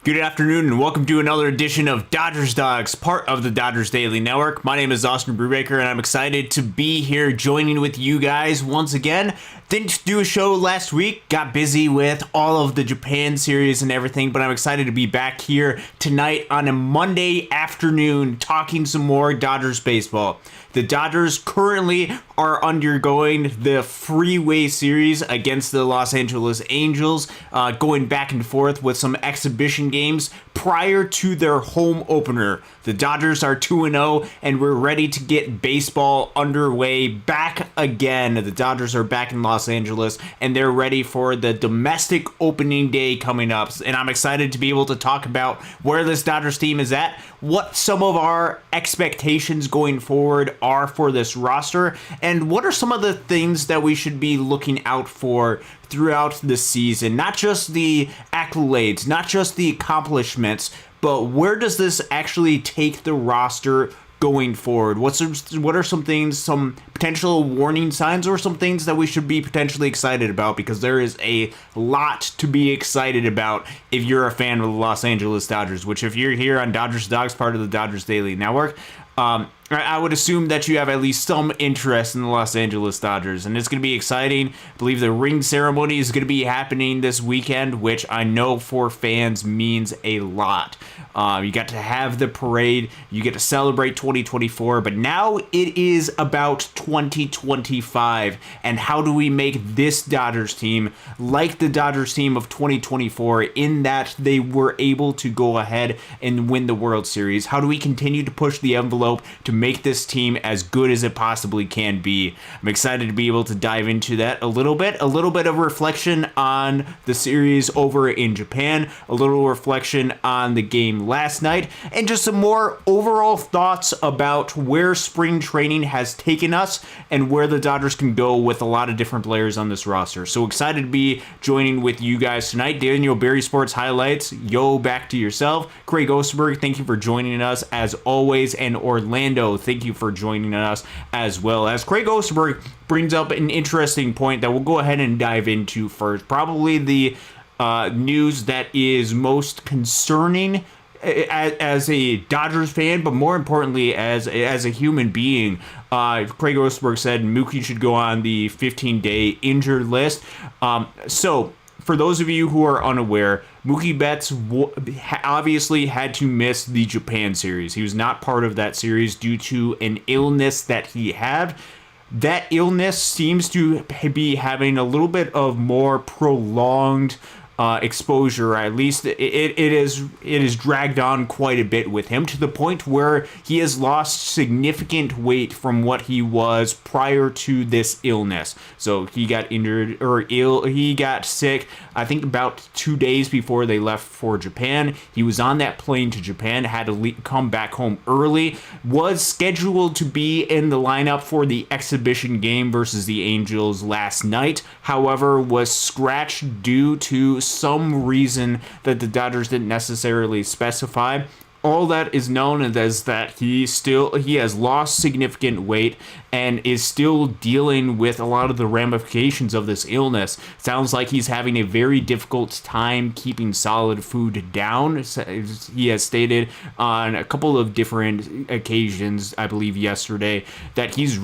Good afternoon and welcome to another edition of Dodgers Dawgs, part of the Dodgers Daily Network. My name is Austin Brubaker and I'm excited to be here joining with you guys once again. Didn't do a show last week, got busy with all of the Japan series and everything, but I'm excited to be back here tonight on a Monday afternoon talking some more Dodgers baseball. The Dodgers currently are undergoing the Freeway series against the Los Angeles Angels, going back and forth with some exhibition games prior to their home opener. The Dodgers are 2-0 and we're ready to get baseball underway back again. The Dodgers are back in Los Angeles and they're ready for the domestic opening day coming up. And I'm excited to be able to talk about where this Dodgers team is at, what some of our expectations going forward are for this roster, and what are some of the things that we should be looking out for throughout the season. Not just the accolades, not just the accomplishments, but where does this actually take the roster going forward? What are some things, some potential warning signs, or some things that we should be potentially excited about? Because there is a lot to be excited about if you're a fan of the Los Angeles Dodgers, which if you're here on Dodgers Dawgs, part of the Dodgers Daily Network, I would assume that you have at least some interest in the Los Angeles Dodgers, and it's going to be exciting. I believe the ring ceremony is going to be happening this weekend, which I know for fans means a lot. You got to have the parade, you get to celebrate 2024, but now it is about 2025, and how do we make this Dodgers team like the Dodgers team of 2024 in that they were able to go ahead and win the World Series? How do we continue to push the envelope to make this team as good as it possibly can be? I'm excited to be able to dive into that a little bit of reflection on the series over in Japan, a little reflection on the game last night, and just some more overall thoughts about where spring training has taken us and where the Dodgers can go with a lot of different players on this roster. So excited to be joining with you guys tonight. Daniel Berry Sports Highlights, yo, back to yourself. Craig Osterberg, thank you for joining us as always, and Orlando, thank you for joining us as well. As Craig Osterberg brings up an interesting point that we'll go ahead and dive into first. Probably the news that is most concerning as a Dodgers fan, but more importantly as a human being. Craig Osterberg said Mookie should go on the 15-day injured list. So for those of you who are unaware, Mookie Betts obviously had to miss the Japan series. He was not part of that series due to an illness that he had. That illness seems to be having a little bit of more prolonged exposure. At least it is dragged on quite a bit with him, to the point where he has lost significant weight from what he was prior to this illness. So he got injured or ill. He got sick, I think, about 2 days before they left for Japan. He was on that plane to Japan, had to come back home early, was scheduled to be in the lineup for the exhibition game versus the Angels last night. However, was scratched due to some reason that the Dodgers didn't necessarily specify. All that is known as that he has lost significant weight and is still dealing with a lot of the ramifications of this illness. Sounds like he's having a very difficult time keeping solid food down. He has stated on a couple of different occasions, I believe yesterday, that he's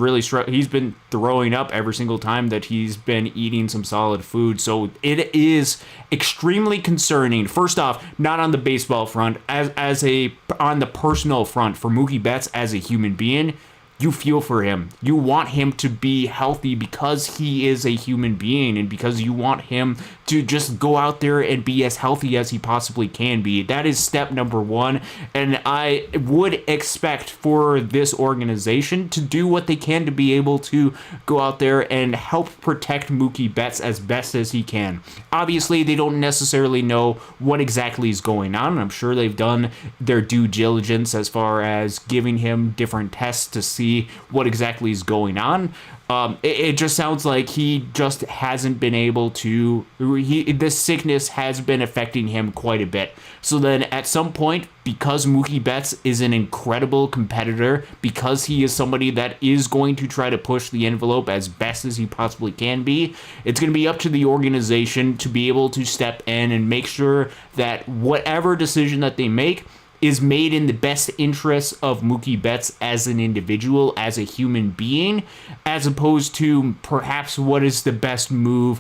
been throwing up every single time that he's been eating some solid food. So it is extremely concerning. First off, not on the baseball front, on the personal front for Mookie Betts as a human being. You feel for him. You want him to be healthy because he is a human being, and because you want him to just go out there and be as healthy as he possibly can be. That is step number one, and I would expect for this organization to do what they can to be able to go out there and help protect Mookie Betts as best as he can. Obviously, they don't necessarily know what exactly is going on. I'm sure they've done their due diligence as far as giving him different tests to see what exactly is going on. It just sounds like he just hasn't been able to. This sickness has been affecting him quite a bit. So then at some point, because Mookie Betts is an incredible competitor, because he is somebody that is going to try to push the envelope as best as he possibly can be, it's going to be up to the organization to be able to step in and make sure that whatever decision that they make is made in the best interest of Mookie Betts as an individual, as a human being, as opposed to perhaps what is the best move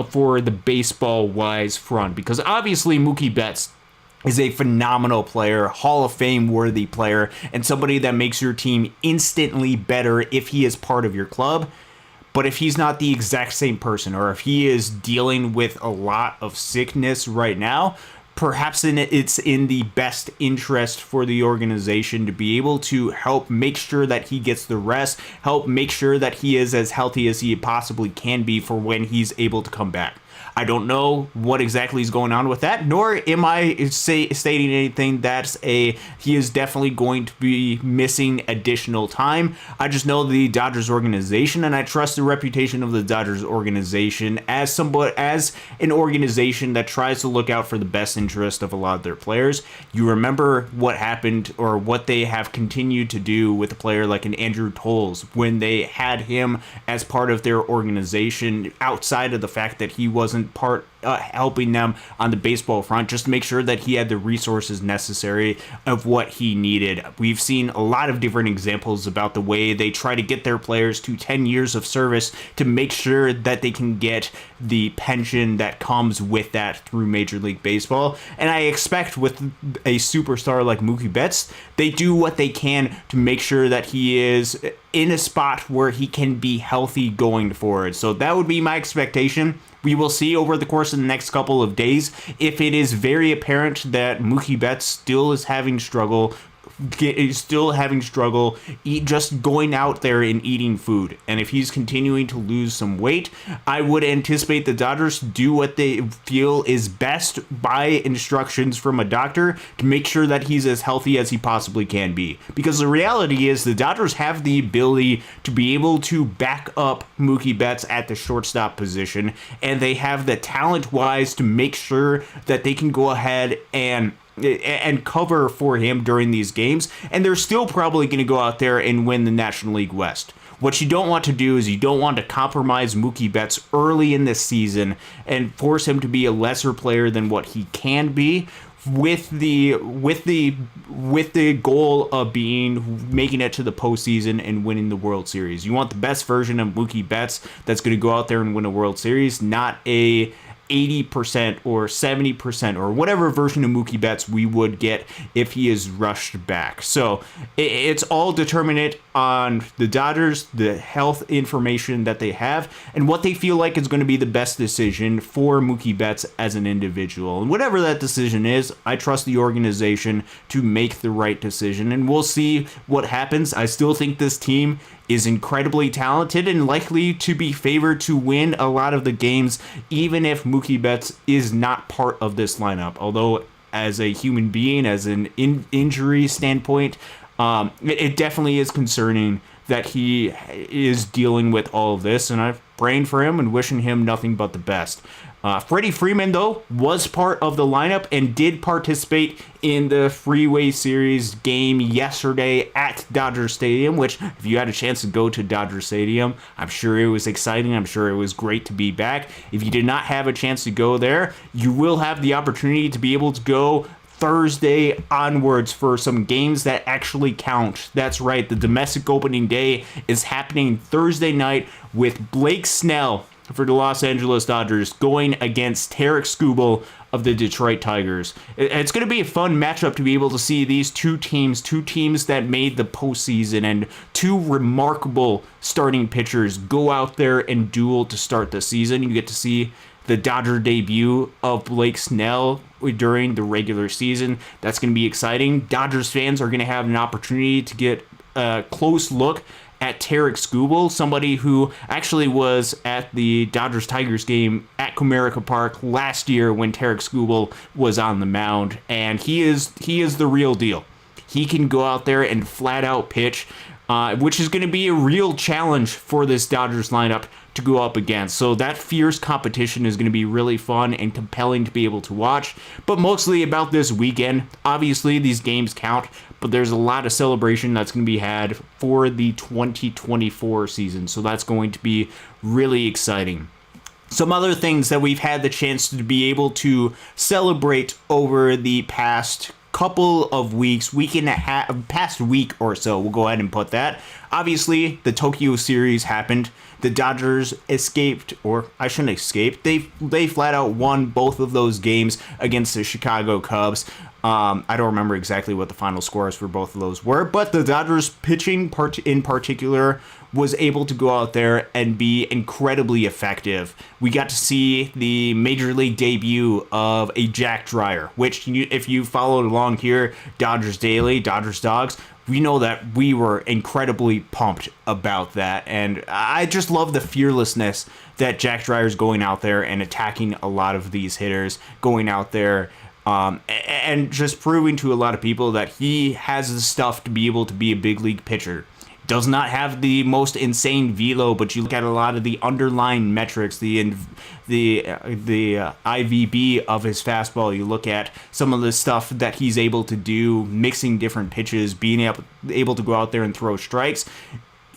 for the baseball-wise front. Because obviously Mookie Betts is a phenomenal player, Hall of Fame worthy player, and somebody that makes your team instantly better if he is part of your club. But if he's not the exact same person, or if he is dealing with a lot of sickness right now, perhaps it's in the best interest for the organization to be able to help make sure that he gets the rest, help make sure that he is as healthy as he possibly can be for when he's able to come back. I don't know what exactly is going on with that, nor am I stating anything that's he is definitely going to be missing additional time. I just know the Dodgers organization, and I trust the reputation of the Dodgers organization as an organization that tries to look out for the best interest of a lot of their players. You remember what happened, or what they have continued to do with a player like an Andrew Toles when they had him as part of their organization, outside of the fact that he wasn't helping them on the baseball front, just to make sure that he had the resources necessary of what he needed. We've seen a lot of different examples about the way they try to get their players to 10 years of service to make sure that they can get the pension that comes with that through Major League Baseball. And I expect with a superstar like Mookie Betts, they do what they can to make sure that he is in a spot where he can be healthy going forward. So that would be my expectation. We will see over the course of the next couple of days if it is very apparent that Mookie Betts still is having struggle just going out there and eating food. And if he's continuing to lose some weight, I would anticipate the Dodgers do what they feel is best by instructions from a doctor to make sure that he's as healthy as he possibly can be. Because the reality is the Dodgers have the ability to be able to back up Mookie Betts at the shortstop position, and they have the talent-wise to make sure that they can go ahead and cover for him during these games, and they're still probably going to go out there and win the National League West. What you don't want to do is you don't want to compromise Mookie Betts early in this season and force him to be a lesser player than what he can be, with the goal of making it to the postseason and winning the World Series. You want the best version of Mookie Betts that's going to go out there and win a World Series, not a 80% or 70% or whatever version of Mookie Betts we would get if he is rushed back. So it's all determinant on the Dodgers, the health information that they have, and what they feel like is going to be the best decision for Mookie Betts as an individual. And whatever that decision is, I trust the organization to make the right decision, and we'll see what happens. I still think this team is incredibly talented and likely to be favored to win a lot of the games, even if Mookie Betts is not part of this lineup. Although, as a human being, as an injury standpoint, it definitely is concerning that he is dealing with all of this, and I'm praying for him and wishing him nothing but the best. Freddie Freeman, though, was part of the lineup and did participate in the Freeway Series game yesterday at Dodger Stadium, which, if you had a chance to go to Dodger Stadium, I'm sure it was exciting. I'm sure it was great to be back. If you did not have a chance to go there, you will have the opportunity to be able to go Thursday onwards for some games that actually count. That's right, the domestic opening day is happening Thursday night with Blake Snell for the Los Angeles Dodgers going against Tarek Skubal of the Detroit Tigers. It's going to be a fun matchup to be able to see these two teams that made the postseason, and two remarkable starting pitchers go out there and duel to start the season. You get to see the Dodger debut of Blake Snell during the regular season. That's going to be exciting. Dodgers fans are going to have an opportunity to get a close look at Tarek Skubal, somebody who actually was at the Dodgers-Tigers game at Comerica Park last year when Tarek Skubal was on the mound, and he is the real deal. He can go out there and flat out pitch which is going to be a real challenge for this Dodgers lineup to go up against. So that fierce competition is going to be really fun and compelling to be able to watch. But mostly about this weekend. Obviously, these games count, but there's a lot of celebration that's going to be had for the 2024 season. So that's going to be really exciting. Some other things that we've had the chance to be able to celebrate over the past couple of weeks, past week or so, we'll go ahead and put that. Obviously, the Tokyo series happened. The Dodgers escaped, or I shouldn't escape. They flat out won both of those games against the Chicago Cubs. I don't remember exactly what the final scores for both of those were, but the Dodgers pitching in particular was able to go out there and be incredibly effective. We got to see the major league debut of a Jack Dreyer, which if you followed along here, Dodgers Daily, Dodgers Dawgs, we know that we were incredibly pumped about that. And I just love the fearlessness that Jack Dreyer's going out there and attacking a lot of these hitters, going out there and just proving to a lot of people that he has the stuff to be able to be a big league pitcher. Does not have the most insane velo, but you look at a lot of the underlying metrics, the IVB of his fastball. You look at some of the stuff that he's able to do, mixing different pitches, being able to go out there and throw strikes.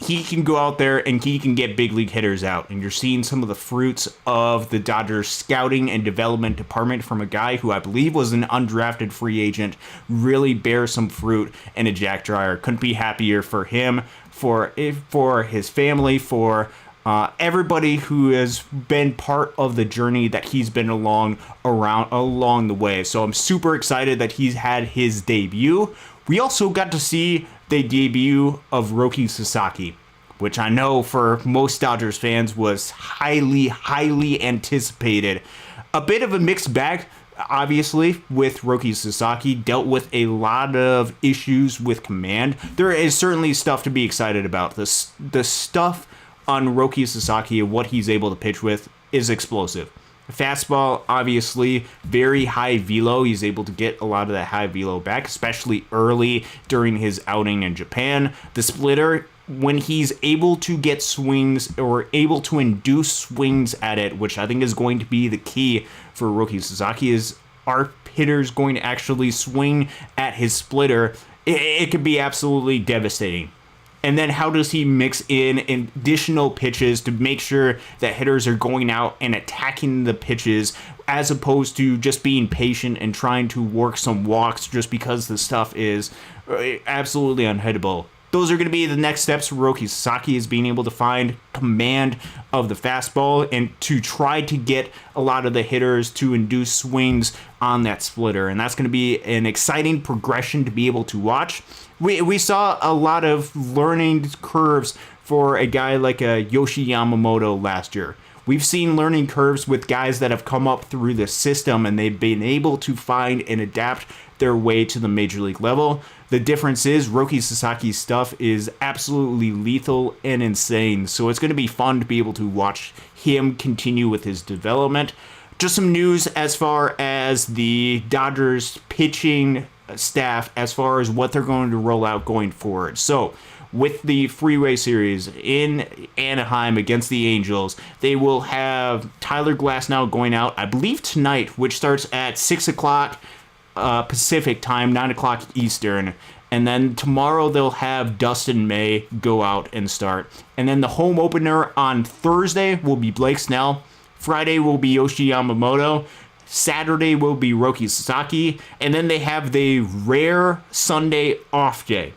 He can go out there and he can get big league hitters out. And you're seeing some of the fruits of the Dodgers scouting and development department from a guy who I believe was an undrafted free agent really bear some fruit in a Jack Dreyer. Couldn't be happier for him, for his family, for everybody who has been part of the journey that he's been along the way. So I'm super excited that he's had his debut. We also got to see the debut of Roki Sasaki, which I know for most Dodgers fans was highly, highly anticipated. A bit of a mixed bag, obviously, with Roki Sasaki. Dealt with a lot of issues with command. There is certainly stuff to be excited about. The stuff on Roki Sasaki and what he's able to pitch with is explosive. Fastball, obviously, very high velo. He's able to get a lot of that high velo back, especially early during his outing in Japan. The splitter, when he's able to get swings or able to induce swings at it, which I think is going to be the key for Roki Sasaki, is are hitters going to actually swing at his splitter? It could be absolutely devastating. And then how does he mix in additional pitches to make sure that hitters are going out and attacking the pitches as opposed to just being patient and trying to work some walks just because the stuff is absolutely unhittable? Those are going to be the next steps for Roki Sasaki, is being able to find command of the fastball and to try to get a lot of the hitters to induce swings on that splitter. And that's going to be an exciting progression to be able to watch. We saw a lot of learning curves for a guy like Yoshi Yamamoto last year. We've seen learning curves with guys that have come up through the system and they've been able to find and adapt their way to the major league level. The difference is Roki Sasaki's stuff is absolutely lethal and insane. So it's going to be fun to be able to watch him continue with his development. Just some news as far as the Dodgers pitching staff, as far as what they're going to roll out going forward. So with the Freeway series in Anaheim against the Angels, they will have Tyler Glasnow going out, I believe tonight, which starts at 6 o'clock Pacific time, 9 o'clock Eastern. And then tomorrow they'll have Dustin May go out and start. And then the home opener on Thursday will be Blake Snell. Friday will be Yoshi Yamamoto. Saturday will be Roki Sasaki. And then they have the rare Sunday off day.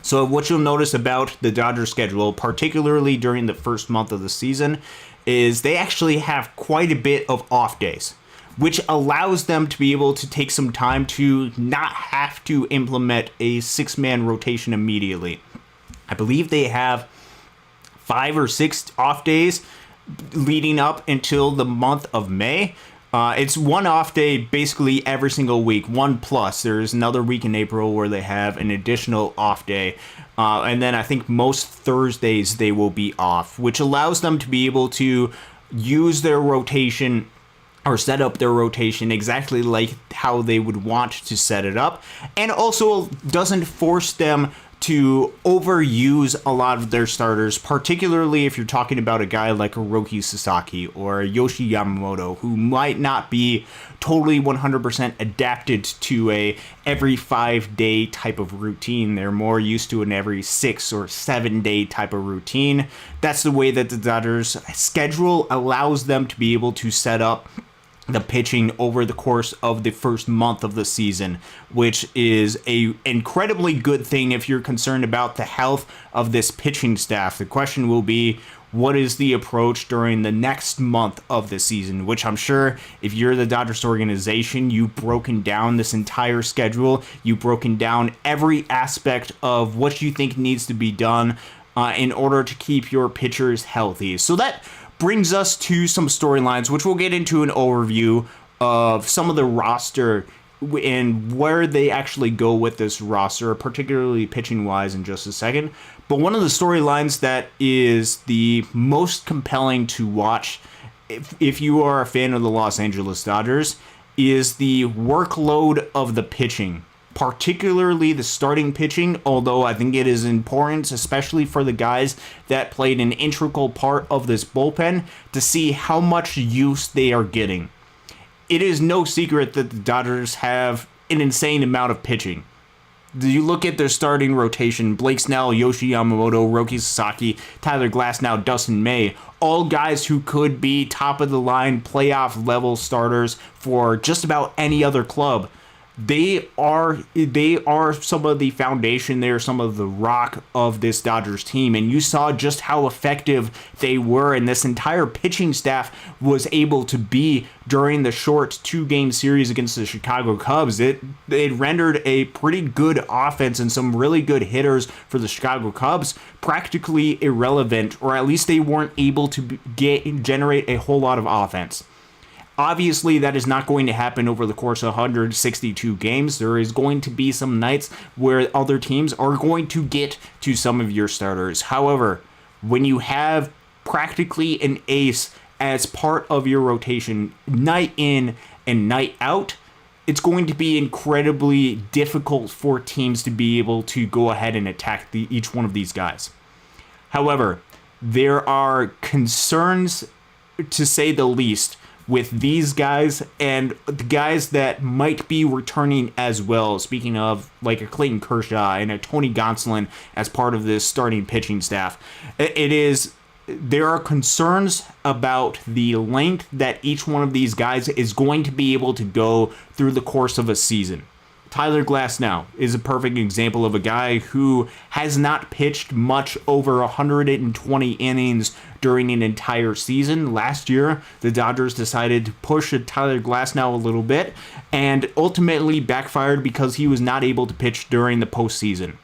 So what you'll notice about the Dodgers schedule, particularly during the first month of the season, is they actually have quite a bit of off days, which allows them to be able to take some time to not have to implement a six-man rotation immediately. I believe they have 5 or 6 off days leading up until the month of May. It's one off day basically every single week, 1+. There's another week in April where they have an additional off day. And then I think most Thursdays they will be off, which allows them to be able to use their rotation or set up their rotation exactly like how they would want to set it up, and also doesn't force them to overuse a lot of their starters, particularly if you're talking about a guy like Hiroki Sasaki or Yoshi Yamamoto, who might not be totally 100% adapted to a every 5-day type of routine. They're more used to an every 6 or 7-day type of routine. That's the way that the Dodgers schedule allows them to be able to set up the pitching over the course of the first month of the season, which is a incredibly good thing if you're concerned about the health of this pitching staff. The question will be, what is the approach during the next month of the season, which I'm sure if you're the Dodgers organization, you've broken down this entire schedule. You've broken down every aspect of what you think needs to be done in order to keep your pitchers healthy. So that brings us to some storylines, which we'll get into an overview of some of the roster and where they actually go with this roster, particularly pitching-wise, in just a second. But one of the storylines that is the most compelling to watch, if you are a fan of the Los Angeles Dodgers, is the workload of the pitching, particularly the starting pitching, although I think it is important, especially for the guys that played an integral part of this bullpen, to see how much use they are getting. It is no secret that the Dodgers have an insane amount of pitching. You look at their starting rotation: Blake Snell, Yoshi Yamamoto, Hiroki Sasaki, Tyler Glasnow, Dustin May, all guys who could be top of the line playoff level starters for just about any other club. They are some of the foundation. They are some of the rock of this Dodgers team, and you saw just how effective they were, and this entire pitching staff was able to be during the short 2-game series against the Chicago Cubs. It rendered a pretty good offense and some really good hitters for the Chicago Cubs practically irrelevant, or at least they weren't able to generate a whole lot of offense. Obviously, that is not going to happen over the course of 162 games. There is going to be some nights where other teams are going to get to some of your starters. However, when you have practically an ace as part of your rotation night in and night out, it's going to be incredibly difficult for teams to be able to go ahead and attack each one of these guys. However, there are concerns, to say the least, with these guys and the guys that might be returning as well. Speaking of like a Clayton Kershaw and a Tony Gonsolin as part of this starting pitching staff, there are concerns about the length that each one of these guys is going to be able to go through the course of a season. Tyler Glasnow is a perfect example of a guy who has not pitched much over 120 innings during an entire season. Last year, the Dodgers decided to push Tyler Glasnow a little bit and ultimately backfired because he was not able to pitch during the postseason.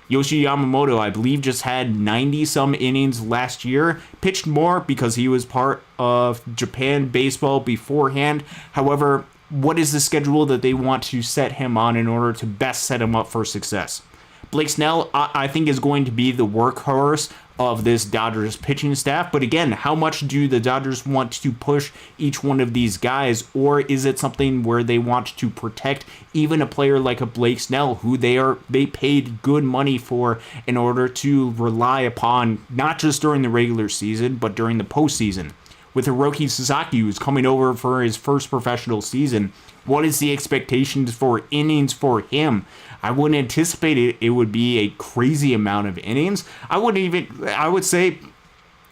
Yoshi Yamamoto, I believe, just had 90-some innings last year, pitched more because he was part of Japan baseball beforehand. However, what is the schedule that they want to set him on in order to best set him up for success? Blake Snell, I think, is going to be the workhorse of this Dodgers pitching staff. But again, how much do the Dodgers want to push each one of these guys? Or is it something where they want to protect even a player like a Blake Snell, who they paid good money for in order to rely upon, not just during the regular season, but during the postseason? With Hiroki Sasaki, who's coming over for his first professional season, what is the expectations for innings for him? I wouldn't anticipate it would be a crazy amount of innings. I would say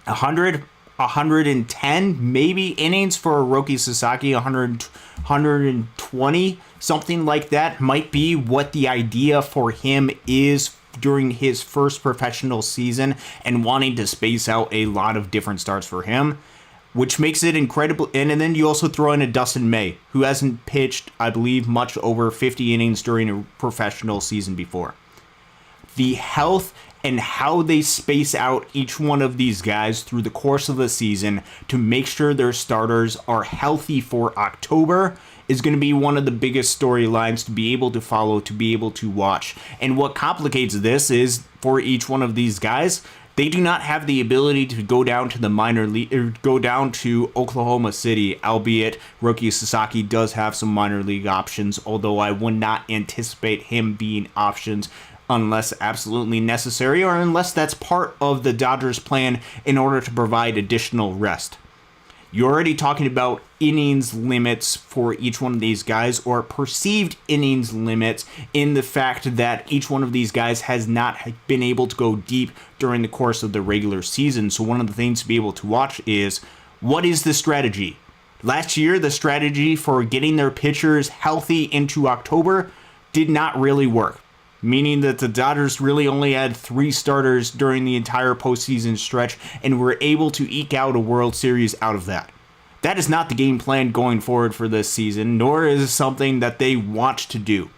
100, 110 maybe innings for Hiroki Sasaki. 100, 120, something like that might be what the idea for him is during his first professional season, and wanting to space out a lot of different starts for him, which makes it incredible. And then you also throw in a Dustin May, who hasn't pitched, I believe, much over 50 innings during a professional season before. The health and how they space out each one of these guys through the course of the season to make sure their starters are healthy for October is going to be one of the biggest storylines to be able to follow, to be able to watch. And what complicates this is, for each one of these guys, they do not have the ability to go down to the minor league, or go down to Oklahoma City, albeit Hiroki Sasaki does have some minor league options, although I would not anticipate him being options unless absolutely necessary or unless that's part of the Dodgers' plan in order to provide additional rest. You're already talking about innings limits for each one of these guys, or perceived innings limits, in the fact that each one of these guys has not been able to go deep during the course of the regular season. So one of the things to be able to watch is, what is the strategy? Last year, the strategy for getting their pitchers healthy into October did not really work, meaning that the Dodgers really only had 3 starters during the entire postseason stretch and were able to eke out a World Series out of that. That is not the game plan going forward for this season, nor is it something that they want to do.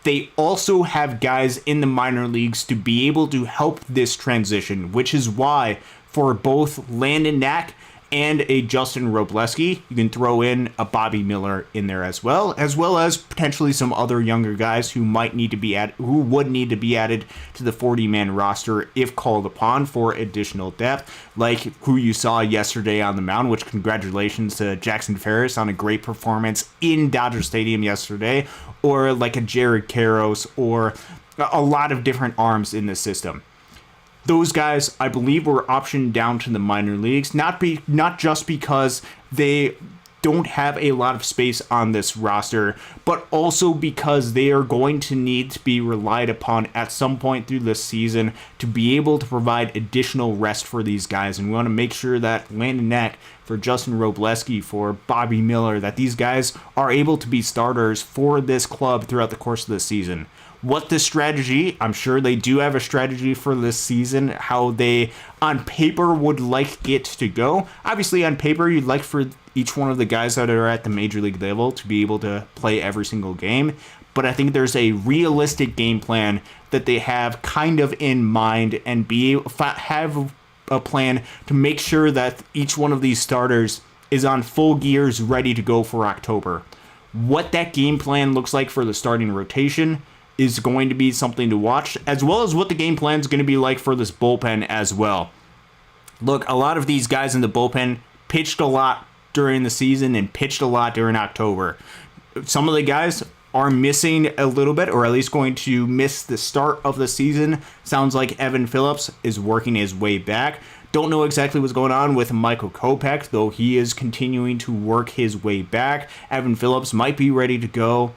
They also have guys in the minor leagues to be able to help this transition, which is why for both Landon Knack and a Justin Robleski, you can throw in a Bobby Miller in there as well as potentially some other younger guys who would need to be added to the 40-man roster if called upon for additional depth, like who you saw yesterday on the mound, which congratulations to Jackson Ferris on a great performance in Dodger Stadium yesterday, or like a Jared Karros, or a lot of different arms in the system. Those guys, I believe, were optioned down to the minor leagues, not just because they don't have a lot of space on this roster, but also because they are going to need to be relied upon at some point through this season to be able to provide additional rest for these guys. And we want to make sure that Landon Knack, for Justin Robleski, for Bobby Miller, that these guys are able to be starters for this club throughout the course of the season. What the strategy, I'm sure they do have a strategy for this season, how they on paper would like it to go. Obviously on paper you'd like for each one of the guys that are at the major league level to be able to play every single game, but I think there's a realistic game plan that they have kind of in mind, and have a plan to make sure that each one of these starters is on full gears ready to go for October. What that game plan looks like for the starting rotation is going to be something to watch, as well as what the game plan is going to be like for this bullpen as well. Look, a lot of these guys in the bullpen pitched a lot during the season and pitched a lot during October. Some of the guys are missing a little bit, or at least going to miss the start of the season. Sounds like Evan Phillips is working his way back. Don't know exactly what's going on with Michael Kopech, though he is continuing to work his way back. Evan Phillips might be ready to go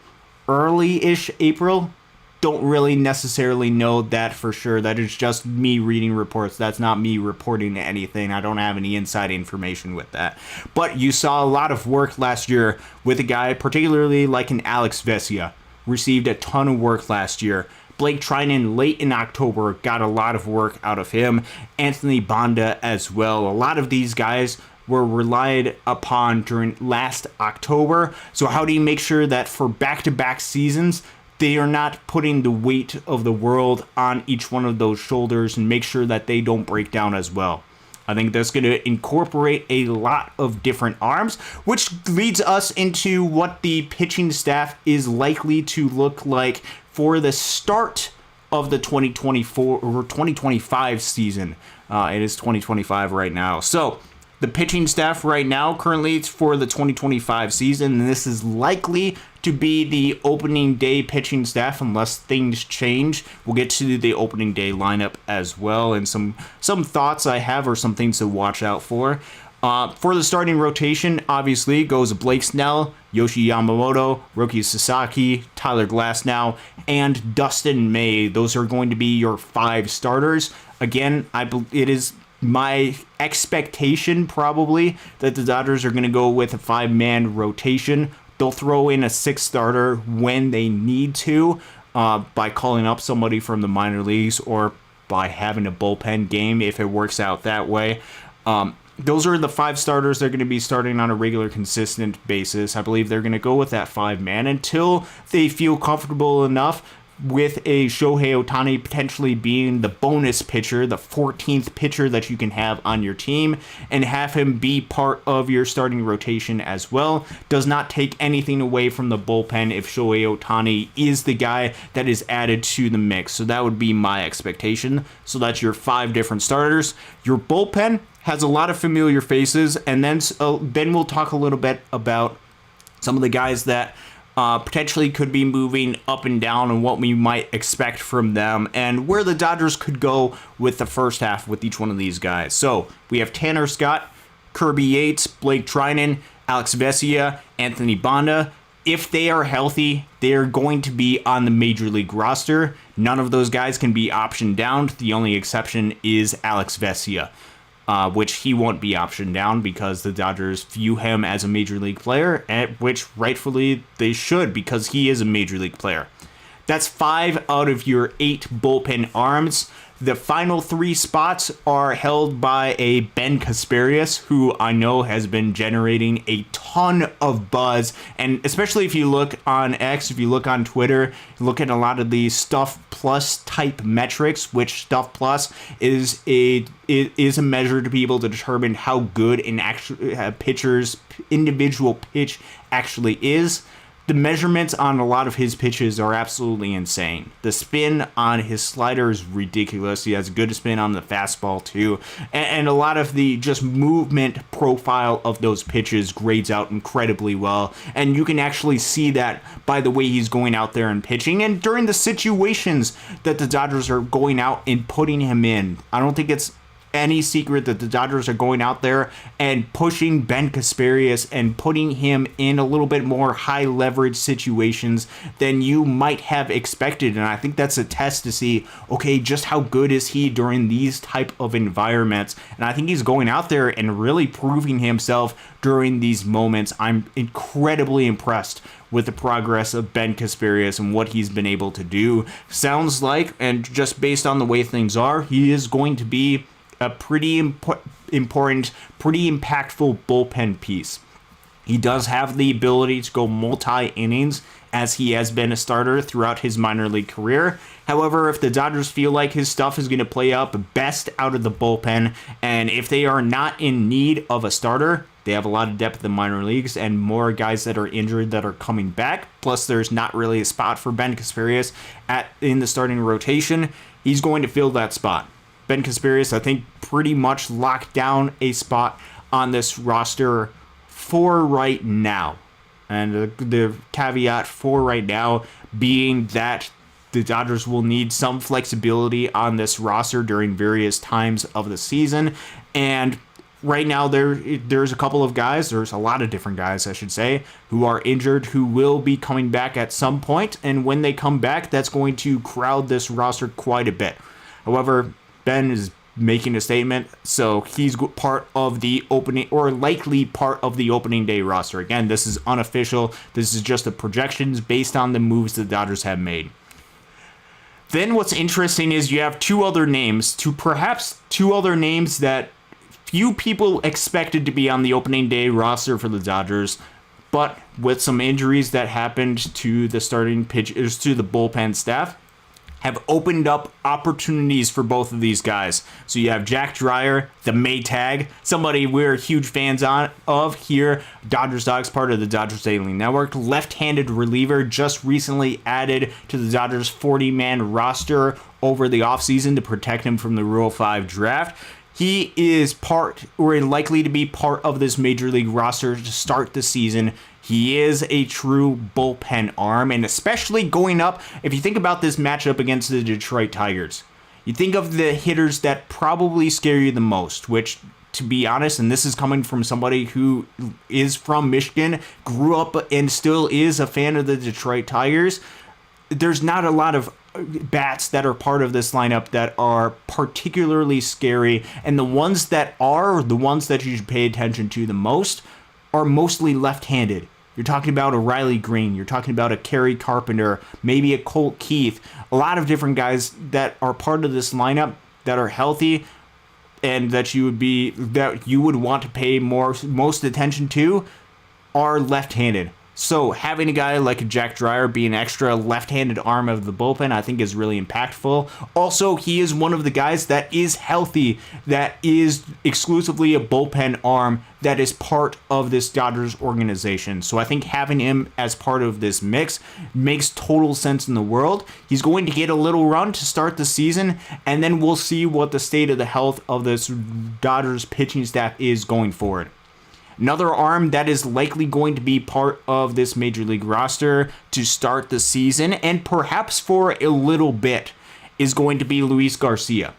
early-ish April. Don't really necessarily know that for sure. That is just me reading reports. That's not me reporting anything. I don't have any inside information with that. But you saw a lot of work last year with a guy, particularly like an Alex Vesia. Received a ton of work last year. Blake Trinan late in October got a lot of work out of him. Anthony Banda as well. A lot of these guys were relied upon during last October. So how do you make sure that for back-to-back seasons they are not putting the weight of the world on each one of those shoulders, and make sure that they don't break down as well? I think that's going to incorporate a lot of different arms, which leads us into what the pitching staff is likely to look like for the start of the 2024 or 2025 season. It is 2025 right now. So the pitching staff right now, currently it's for the 2025 season, and this is likely to be the opening day pitching staff unless things change. We'll get to the opening day lineup as well, and some thoughts I have, or some things to watch out for. For the starting rotation, obviously, goes Blake Snell, Yoshi Yamamoto, Roki Sasaki, Tyler Glasnow, and Dustin May. Those are going to be your 5 starters. Again, it is my expectation probably that the Dodgers are going to go with a 5-man rotation. They'll throw in a 6th starter when they need to, by calling up somebody from the minor leagues, or by having a bullpen game if it works out that way. Those are the 5 starters they're going to be starting on a regular, consistent basis. I believe they're going to go with that 5-man until they feel comfortable enough with a Shohei Ohtani potentially being the bonus pitcher, the 14th pitcher that you can have on your team, and have him be part of your starting rotation as well. Does not take anything away from the bullpen if Shohei Ohtani is the guy that is added to the mix. So that would be my expectation. So that's your 5 different starters. Your bullpen has a lot of familiar faces, and then we'll talk a little bit about some of the guys that potentially could be moving up and down and what we might expect from them and where the Dodgers could go with the first half with each one of these guys. So we have Tanner Scott, Kirby Yates, Blake Trinan, Alex Vesia, Anthony Banda. If they are healthy, they are going to be on the Major League roster. None of those guys can be optioned down. The only exception is Alex Vesia, which he won't be optioned down because the Dodgers view him as a Major League player, which rightfully they should because he is a Major League player. That's 5 out of your 8 bullpen arms. The final 3 spots are held by a Ben Kasparius, who I know has been generating a ton of buzz. And especially if you look on X, if you look on Twitter, look at a lot of the Stuff Plus type metrics, which Stuff Plus is a measure to be able to determine how good an actual pitcher's individual pitch actually is. The measurements on a lot of his pitches are absolutely insane. The spin on his slider is ridiculous. He has a good spin on the fastball too. And a lot of the just movement profile of those pitches grades out incredibly well. And you can actually see that by the way he's going out there and pitching. And during the situations that the Dodgers are going out and putting him in. I don't think it's any secret that the Dodgers are going out there and pushing Ben Kasparius and putting him in a little bit more high leverage situations than you might have expected. And I think that's a test to see, okay, just how good is he during these type of environments. And I think he's going out there and really proving himself during these moments. I'm incredibly impressed with the progress of Ben Kasparius and what he's been able to do. Sounds like, and just based on the way things are, he is going to be a pretty important, pretty impactful bullpen piece. He does have the ability to go multi-innings as he has been a starter throughout his minor league career. However, if the Dodgers feel like his stuff is going to play up best out of the bullpen, and if they are not in need of a starter, they have a lot of depth in the minor leagues and more guys that are injured that are coming back. Plus, there's not really a spot for Ben Kasparius in the starting rotation. He's going to fill that spot. Ben Kasparius, I think, pretty much locked down a spot on this roster for right now. And the caveat for right now being that the Dodgers will need some flexibility on this roster during various times of the season. And right now there's a couple of guys, there's a lot of different guys, I should say, who are injured, who will be coming back at some point. And when they come back, that's going to crowd this roster quite a bit. However, Ben is making a statement, so he's part of the opening, or likely part of the opening day roster. Again, this is unofficial. This is just the projections based on the moves the Dodgers have made. Then what's interesting is you have two other names that few people expected to be on the opening day roster for the Dodgers, but with some injuries that happened to the starting pitchers, to the bullpen staff, have opened up opportunities for both of these guys. So you have Jack Dreyer, the Maytag, somebody we're huge fans of here, Dodgers Dawgs, part of the Dodgers Daily Network, left-handed reliever, just recently added to the Dodgers 40-man roster over the offseason to protect him from the Rule 5 draft. He is likely to be part of this Major League roster to start the season. He is a true bullpen arm, and especially going up, if you think about this matchup against the Detroit Tigers, you think of the hitters that probably scare you the most, which, to be honest, and this is coming from somebody who is from Michigan, grew up and still is a fan of the Detroit Tigers, there's not a lot of bats that are part of this lineup that are particularly scary, and the ones that are the ones that you should pay attention to the most are mostly left-handed. You're talking about a Riley Green, you're talking about a Kerry Carpenter, maybe a Colt Keith, a lot of different guys that are part of this lineup that are healthy and that you would want to pay most attention to are left-handed. So having a guy like Jack Dreyer be an extra left-handed arm of the bullpen, I think is really impactful. Also, he is one of the guys that is healthy, that is exclusively a bullpen arm, that is part of this Dodgers organization. So I think having him as part of this mix makes total sense in the world. He's going to get a little run to start the season, and then we'll see what the state of the health of this Dodgers pitching staff is going forward. Another arm that is likely going to be part of this Major League roster to start the season, and perhaps for a little bit, is going to be Luis Garcia.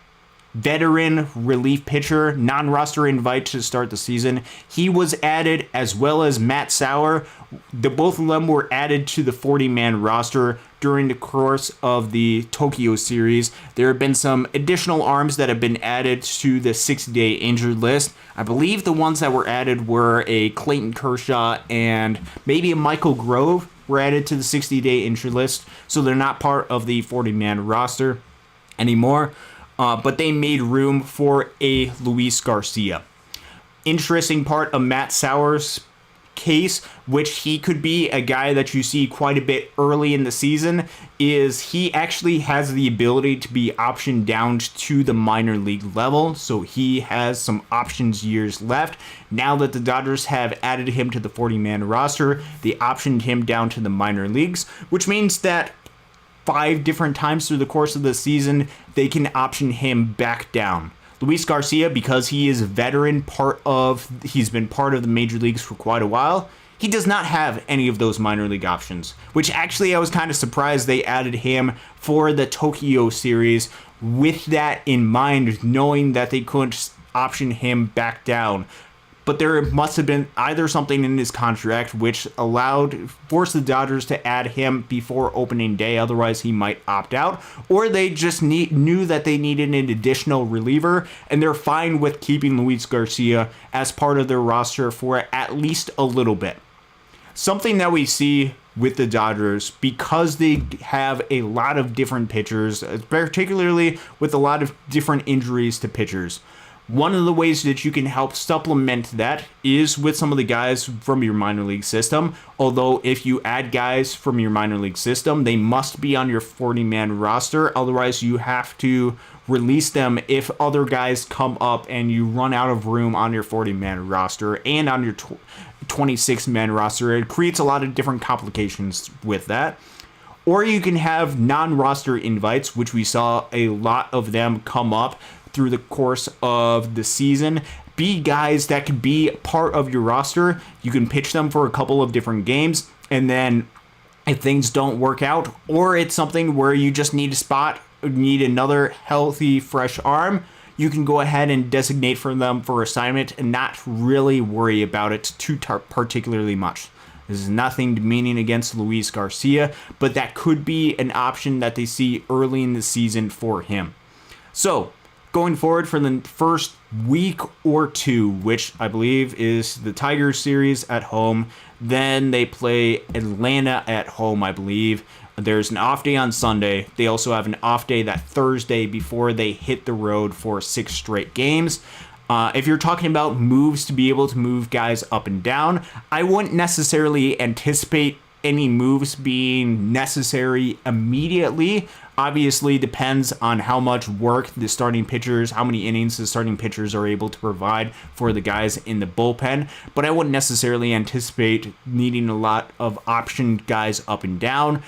Veteran relief pitcher, non-roster invite to start the season. He was added, as well as Matt Sauer. Both of them were added to the 40-man roster during the course of the Tokyo series. There have been some additional arms that have been added to the 60-day injured list. I believe the ones that were added were a Clayton Kershaw and maybe a Michael Grove were added to the 60-day injured list, so they're not part of the 40-man roster anymore. But they made room for a Luis Garcia. Interesting part of Matt Sauer's case, which he could be a guy that you see quite a bit early in the season, is he actually has the ability to be optioned down to the minor league level. So he has some options years left. Now that the Dodgers have added him to the 40-man roster, they optioned him down to the minor leagues, which means that 5 different times through the course of the season, they can option him back down. Luis Garcia, because he is a veteran, he's been part of the major leagues for quite a while, he does not have any of those minor league options, which actually I was kind of surprised they added him for the Tokyo series with that in mind, knowing that they couldn't option him back down. But there must have been either something in his contract which forced the Dodgers to add him before opening day, otherwise he might opt out, or they just knew that they needed an additional reliever, and they're fine with keeping Luis Garcia as part of their roster for at least a little bit. Something that we see with the Dodgers, because they have a lot of different pitchers, particularly with a lot of different injuries to pitchers, one of the ways that you can help supplement that is with some of the guys from your minor league system. Although if you add guys from your minor league system, they must be on your 40-man roster. Otherwise, you have to release them if other guys come up and you run out of room on your 40-man roster and on your 26-man roster. It creates a lot of different complications with that. Or you can have non-roster invites, which we saw a lot of them come up through the course of the season. Be guys that could be part of your roster. You can pitch them for a couple of different games, and then if things don't work out, or it's something where you just need another healthy, fresh arm, you can go ahead and designate for them for assignment and not really worry about it too particularly much. This is nothing demeaning against Luis Garcia, but that could be an option that they see early in the season for him. So, going forward for the first week or two, which I believe is the Tigers series at home, then they play Atlanta at home, I believe. There's an off day on Sunday. They also have an off day that Thursday before they hit the road for 6 straight games. If you're talking about moves to be able to move guys up and down, I wouldn't necessarily anticipate any moves being necessary immediately. Obviously, depends on how much work the starting pitchers, how many innings the starting pitchers are able to provide for the guys in the bullpen. But I wouldn't necessarily anticipate needing a lot of optioned guys up and down.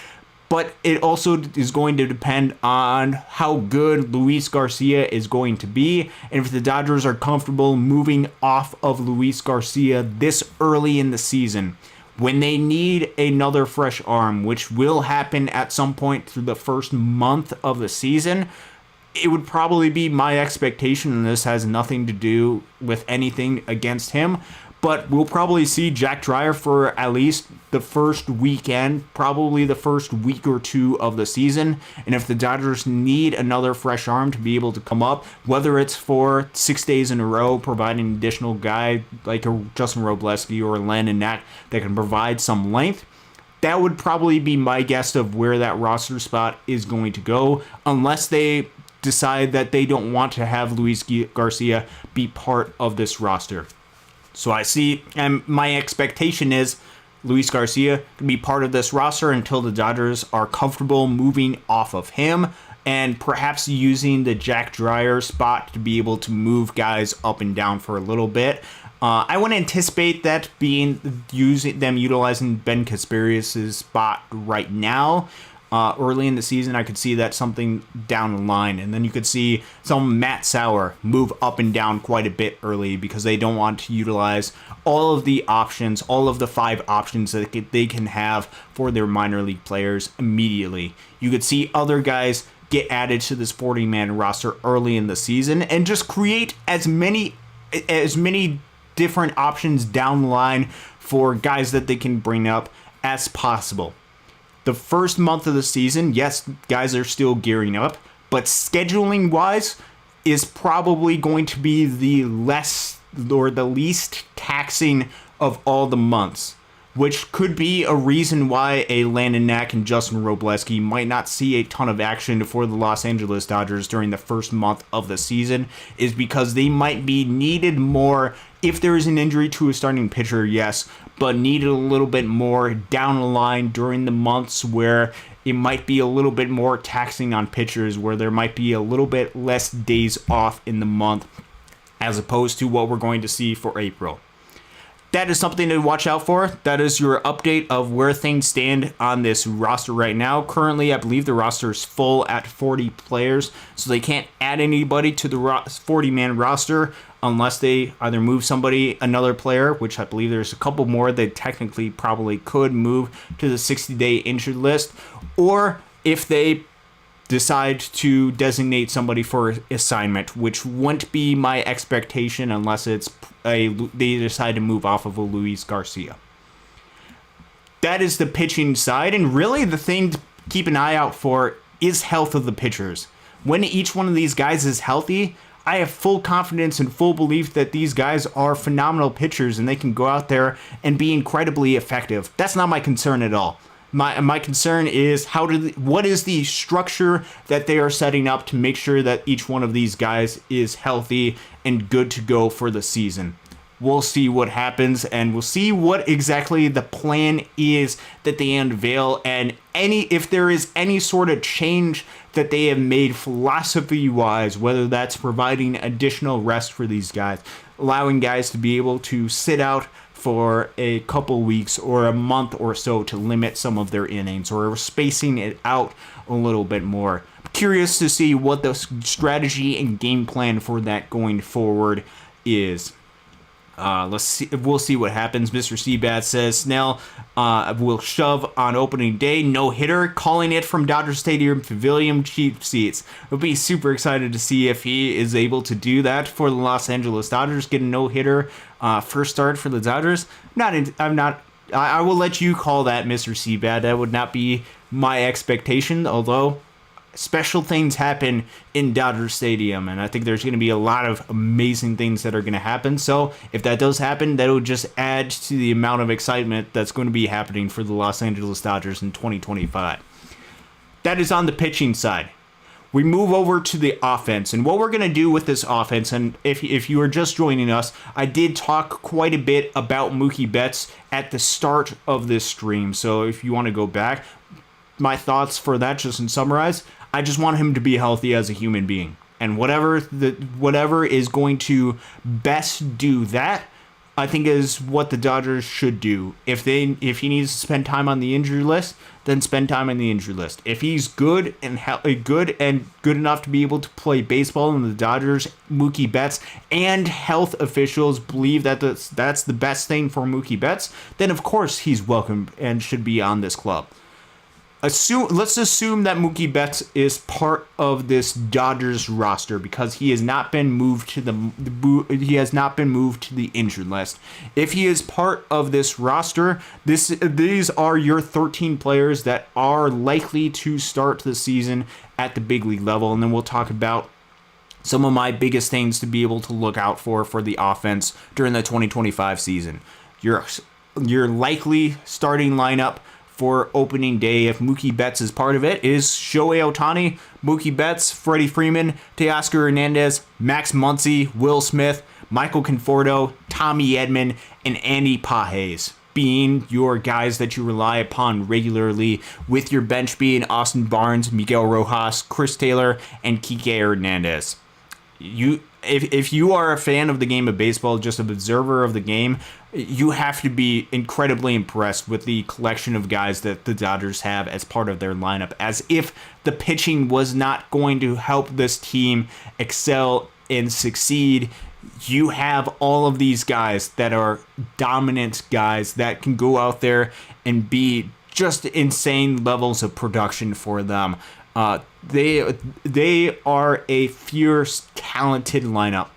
But it also is going to depend on how good Luis Garcia is going to be, and if the Dodgers are comfortable moving off of Luis Garcia this early in the season. When they need another fresh arm, which will happen at some point through the first month of the season, it would probably be my expectation, and this has nothing to do with anything against him, but we'll probably see Jack Dreyer for at least the first weekend, probably the first week or two of the season. And if the Dodgers need another fresh arm to be able to come up, whether it's for 6 days in a row, providing an additional guy like a Justin Robleski or a Landon Knack that can provide some length, that would probably be my guess of where that roster spot is going to go, unless they decide that they don't want to have Luis Garcia be part of this roster. So I see, and my expectation is Luis Garcia can be part of this roster until the Dodgers are comfortable moving off of him, and perhaps using the Jack Dreyer spot to be able to move guys up and down for a little bit. I wouldn't anticipate that utilizing Ben Kasparius' spot right now. early in the season. I could see that something down the line. And then you could see some Matt Sauer move up and down quite a bit early because they don't want to utilize all of the options, all of the 5 options that they can have for their minor league players immediately. You could see other guys get added to this 40-man roster early in the season and just create as many different options down the line for guys that they can bring up as possible. The first month of the season, yes, guys are still gearing up, but scheduling wise is probably going to be the least taxing of all the months, which could be a reason why a Landon Knack and Justin Robleski might not see a ton of action for the Los Angeles Dodgers during the first month of the season, is because they might be needed more if there is an injury to a starting pitcher, yes, but needed a little bit more down the line during the months where it might be a little bit more taxing on pitchers, where there might be a little bit less days off in the month as opposed to what we're going to see for April. That is something to watch out for. That is your update of where things stand on this roster right now. Currently, I believe the roster is full at 40 players, so they can't add anybody to the 40-man roster unless they either move another player, which I believe there's a couple more that technically probably could move to the 60-day injured list, or if they decide to designate somebody for assignment, which wouldn't be my expectation unless they decide to move off of a Luis Garcia. That is the pitching side, and really the thing to keep an eye out for is health of the pitchers. When each one of these guys is healthy, I have full confidence and full belief that these guys are phenomenal pitchers and they can go out there and be incredibly effective. That's not my concern at all. My concern is what is the structure that they are setting up to make sure that each one of these guys is healthy and good to go for the season. We'll see what happens, and we'll see what exactly the plan is that they unveil, and if there is any sort of change that they have made philosophy-wise, whether that's providing additional rest for these guys, allowing guys to be able to sit out for a couple weeks or a month or so to limit some of their innings, or spacing it out a little bit more. I'm curious to see what the strategy and game plan for that going forward is. Let's see. We'll see what happens. Mr. Seabat says Snell will shove on opening day. No hitter, calling it from Dodger Stadium Pavilion, cheap seats. I'll be super excited to see if he is able to do that for the Los Angeles Dodgers. Get a no hitter first start for the Dodgers. I will let you call that, Mr. Seabat. That would not be my expectation, although special things happen in Dodger Stadium, and I think there's going to be a lot of amazing things that are going to happen. So if that does happen, that will just add to the amount of excitement that's going to be happening for the Los Angeles Dodgers in 2025. That is on the pitching side. We move over to the offense, and what we're going to do with this offense, and if you are just joining us, I did talk quite a bit about Mookie Betts at the start of this stream, so if you want to go back, my thoughts for that, just in summarize, I just want him to be healthy as a human being, and whatever is going to best do that, I think is what the Dodgers should do. If he needs to spend time on the injury list, then spend time on the injury list. If he's good good enough to be able to play baseball in the Dodgers, Mookie Betts and health officials believe that that's the best thing for Mookie Betts, then of course he's welcome and should be on this club. Let's assume that Mookie Betts is part of this Dodgers roster because he has not been moved to the injured list. If he is part of this roster, these are your 13 players that are likely to start the season at the big league level, and then we'll talk about some of my biggest things to be able to look out for the offense during the 2025 season. Your likely starting lineup for opening day, if Mookie Betts is part of it, is Shohei Ohtani, Mookie Betts, Freddie Freeman, Teoscar Hernandez, Max Muncy, Will Smith, Michael Conforto, Tommy Edman, and Andy Pages being your guys that you rely upon regularly, with your bench being Austin Barnes, Miguel Rojas, Chris Taylor, and Kike Hernandez. if you are a fan of the game of baseball, just an observer of the game, you have to be incredibly impressed with the collection of guys that the Dodgers have as part of their lineup. As if the pitching was not going to help this team excel and succeed, you have all of these guys that are dominant guys that can go out there and be just insane levels of production for them. They are a fierce, talented lineup.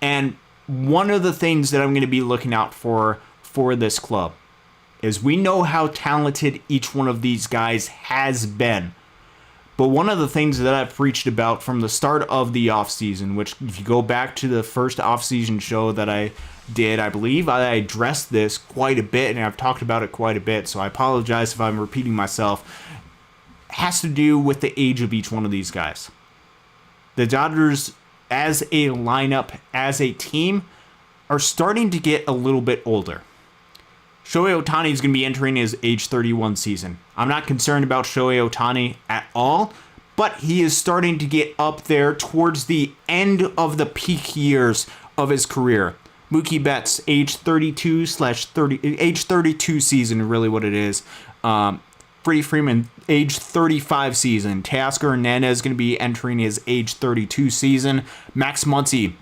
And one of the things that I'm going to be looking out for this club is we know how talented each one of these guys has been. But one of the things that I've preached about from the start of the offseason, which if you go back to the first offseason show that I did, I believe I addressed this quite a bit, and I've talked about it quite a bit, so I apologize if I'm repeating myself, has to do with the age of each one of these guys. The Dodgers, as a lineup, as a team, are starting to get a little bit older. Shohei Ohtani is going to be entering his age 31 season. I'm not concerned about Shohei Ohtani at all, but he is starting to get up there towards the end of the peak years of his career. Mookie Betts, age 32 season, really what it is. Freddie Freeman, age 35 season. Teoscar Hernandez is going to be entering his age 32 season. Max Muncy,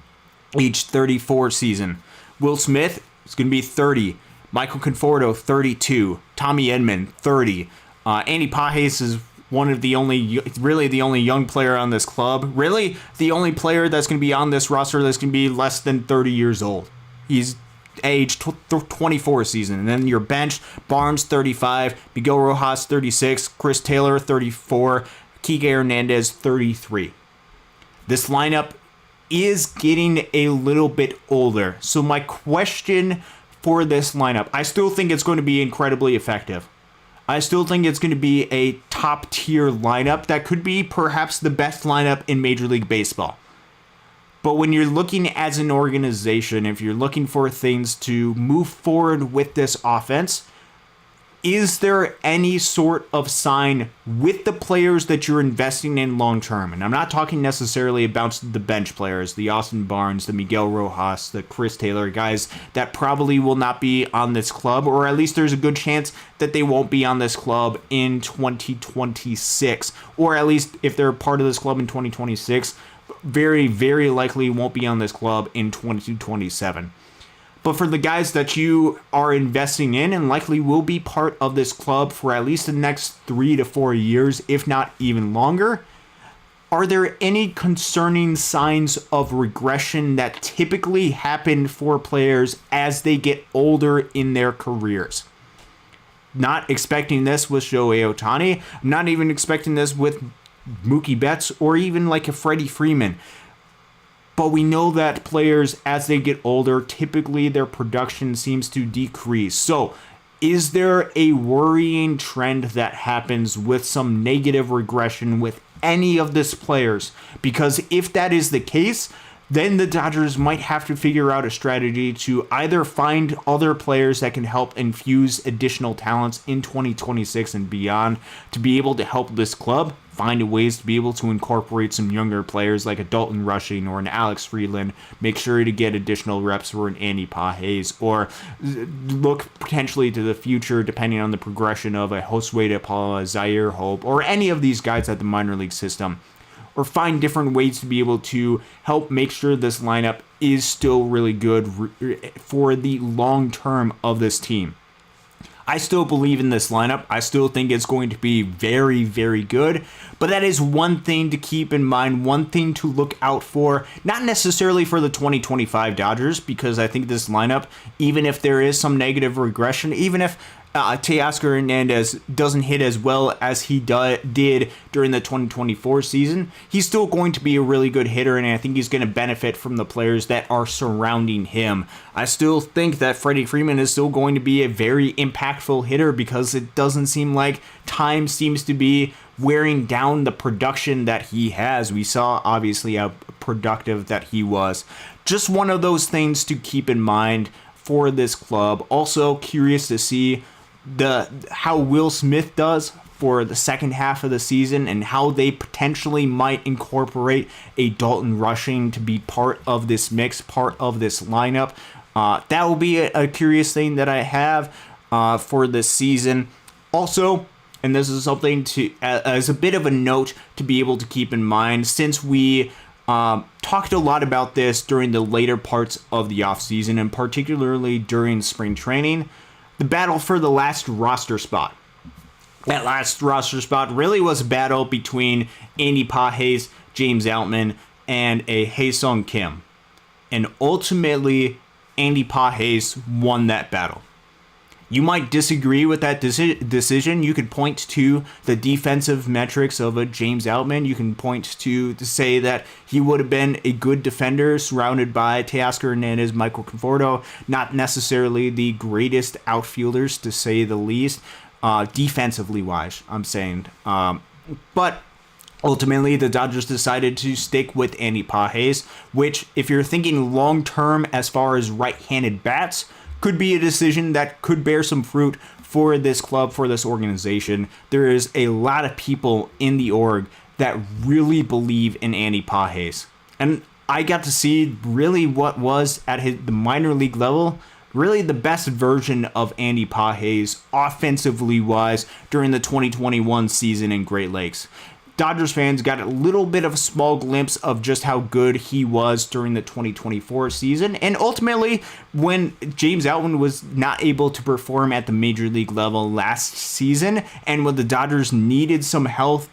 age 34 season. Will Smith is going to be 30. Michael Conforto, 32. Tommy Edman, 30. Andy Pages is the only young player on this club. Really, the only player that's going to be on this roster that's going to be less than 30 years old. He's age 24 season. And then your bench, Barnes, 35. Miguel Rojas, 36. Chris Taylor, 34. Kike Hernandez, 33. This lineup is getting a little bit older. So my question for this lineup, I still think it's going to be incredibly effective. I still think it's going to be a top tier lineup that could be perhaps the best lineup in Major League Baseball. But when you're looking as an organization, if you're looking for things to move forward with this offense, is there any sort of sign with the players that you're investing in long term? And I'm not talking necessarily about the bench players, the Austin Barnes, the Miguel Rojas, the Chris Taylor, guys that probably will not be on this club, or at least there's a good chance that they won't be on this club in 2026. Or at least if they're part of this club in 2026, very, very likely won't be on this club in 2027. But for the guys that you are investing in and likely will be part of this club for at least the next 3 to 4 years, if not even longer, are there any concerning signs of regression that typically happen for players as they get older in their careers? Not expecting this with Shohei Ohtani. I'm not even expecting this with Mookie Betts or even like a Freddie Freeman. But we know that players, as they get older, typically their production seems to decrease. So, is there a worrying trend that happens with some negative regression with any of these players? Because if that is the case, then the Dodgers might have to figure out a strategy to either find other players that can help infuse additional talents in 2026 and beyond to be able to help this club, find ways to be able to incorporate some younger players like a Dalton Rushing or an Alex Freeland, make sure to get additional reps for an Andy Pages, or look potentially to the future depending on the progression of a Josue De Paula, Zaire Hope, or any of these guys at the minor league system. Or find different ways to be able to help make sure this lineup is still really good for the long term of this team. I still believe in this lineup. I still think it's going to be very, very good. But that is one thing to keep in mind, one thing to look out for. Not necessarily for the 2025 Dodgers, because I think this lineup, even if there is some negative regression, even if Teoscar Hernandez doesn't hit as well as he did during the 2024 season, he's still going to be a really good hitter, and I think he's going to benefit from the players that are surrounding him. I still think that Freddie Freeman is still going to be a very impactful hitter because it doesn't seem like time seems to be wearing down the production that he has. We saw, obviously, how productive that he was. Just one of those things to keep in mind for this club. Also curious to see how Will Smith does for the second half of the season and how they potentially might incorporate a Dalton Rushing to be part of this mix, part of this lineup. That will be a curious thing that I have for this season. Also, and this is something to as a bit of a note to be able to keep in mind, since we talked a lot about this during the later parts of the offseason and particularly during spring training, the battle for the last roster spot. That last roster spot really was a battle between Andy Pages, James Outman, and a Haesung Kim. And ultimately, Andy Pages won that battle. You might disagree with that decision. You could point to the defensive metrics of a James Outman. You can point to say that he would have been a good defender surrounded by Teoscar Hernandez, Michael Conforto. Not necessarily the greatest outfielders, to say the least, defensively wise, I'm saying. But ultimately, the Dodgers decided to stick with Andy Pages, which, if you're thinking long-term as far as right-handed bats, could be a decision that could bear some fruit for this club, for this organization. There is a lot of people in the org that really believe in Andy Pages. And I got to see really what was at the minor league level, really the best version of Andy Pages offensively wise during the 2021 season in Great Lakes. Dodgers fans got a little bit of a small glimpse of just how good he was during the 2024 season. And ultimately, when James Outman was not able to perform at the major league level last season, and when the Dodgers needed some help